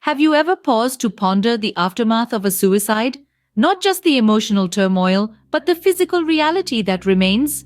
Have you ever paused to ponder the aftermath of a suicide? Not just the emotional turmoil, but the physical reality that remains?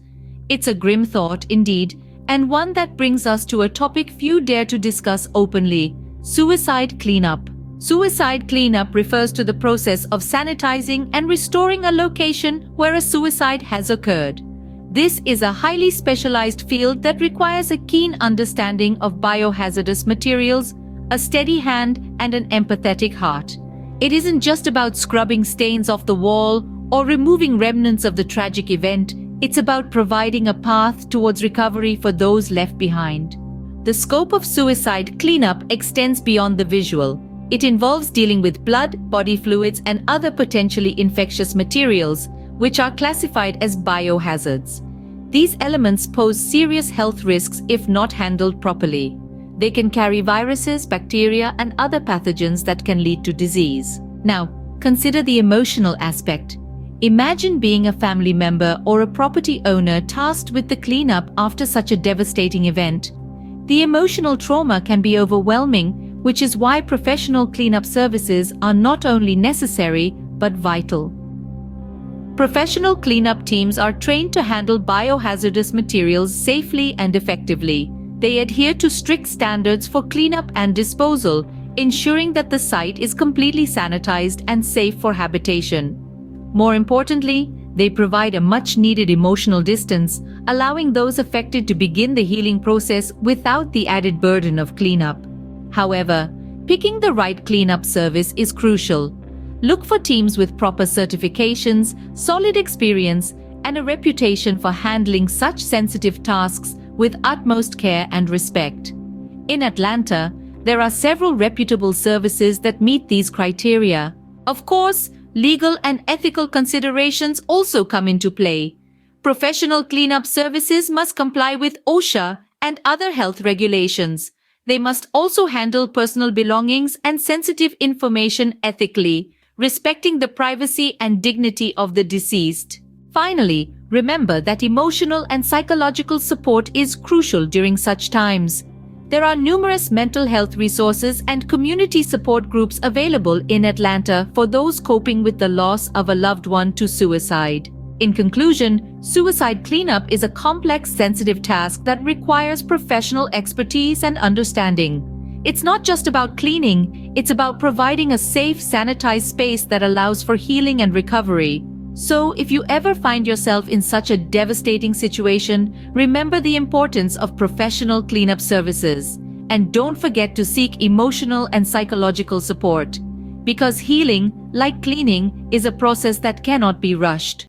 It's a grim thought indeed, and one that brings us to a topic few dare to discuss openly: suicide cleanup. Suicide cleanup refers to the process of sanitizing and restoring a location where a suicide has occurred. This is a highly specialized field that requires a keen understanding of biohazardous materials, a steady hand, and an empathetic heart. It isn't just about scrubbing stains off the wall or removing remnants of the tragic event. It's about providing a path towards recovery for those left behind. The scope of suicide cleanup extends beyond the visual. It involves dealing with blood, body fluids, and other potentially infectious materials, which are classified as biohazards. These elements pose serious health risks if not handled properly. They can carry viruses, bacteria, and other pathogens that can lead to disease. Now, consider the emotional aspect. Imagine being a family member or a property owner tasked with the cleanup after such a devastating event. The emotional trauma can be overwhelming, which is why professional cleanup services are not only necessary but vital. Professional cleanup teams are trained to handle biohazardous materials safely and effectively. They adhere to strict standards for cleanup and disposal, ensuring that the site is completely sanitized and safe for habitation. More importantly, they provide a much-needed emotional distance, allowing those affected to begin the healing process without the added burden of cleanup. However, picking the right cleanup service is crucial. Look for teams with proper certifications, solid experience, and a reputation for handling such sensitive tasks with utmost care and respect. In Atlanta, there are several reputable services that meet these criteria. Of course, legal and ethical considerations also come into play. Professional cleanup services must comply with OSHA and other health regulations. They must also handle personal belongings and sensitive information ethically, respecting the privacy and dignity of the deceased. Finally, remember that emotional and psychological support is crucial during such times. There are numerous mental health resources and community support groups available in Atlanta for those coping with the loss of a loved one to suicide. In conclusion, suicide cleanup is a complex, sensitive task that requires professional expertise and understanding. It's not just about cleaning, it's about providing a safe, sanitized space that allows for healing and recovery. So, if you ever find yourself in such a devastating situation, remember the importance of professional cleanup services. And don't forget to seek emotional and psychological support. Because healing, like cleaning, is a process that cannot be rushed.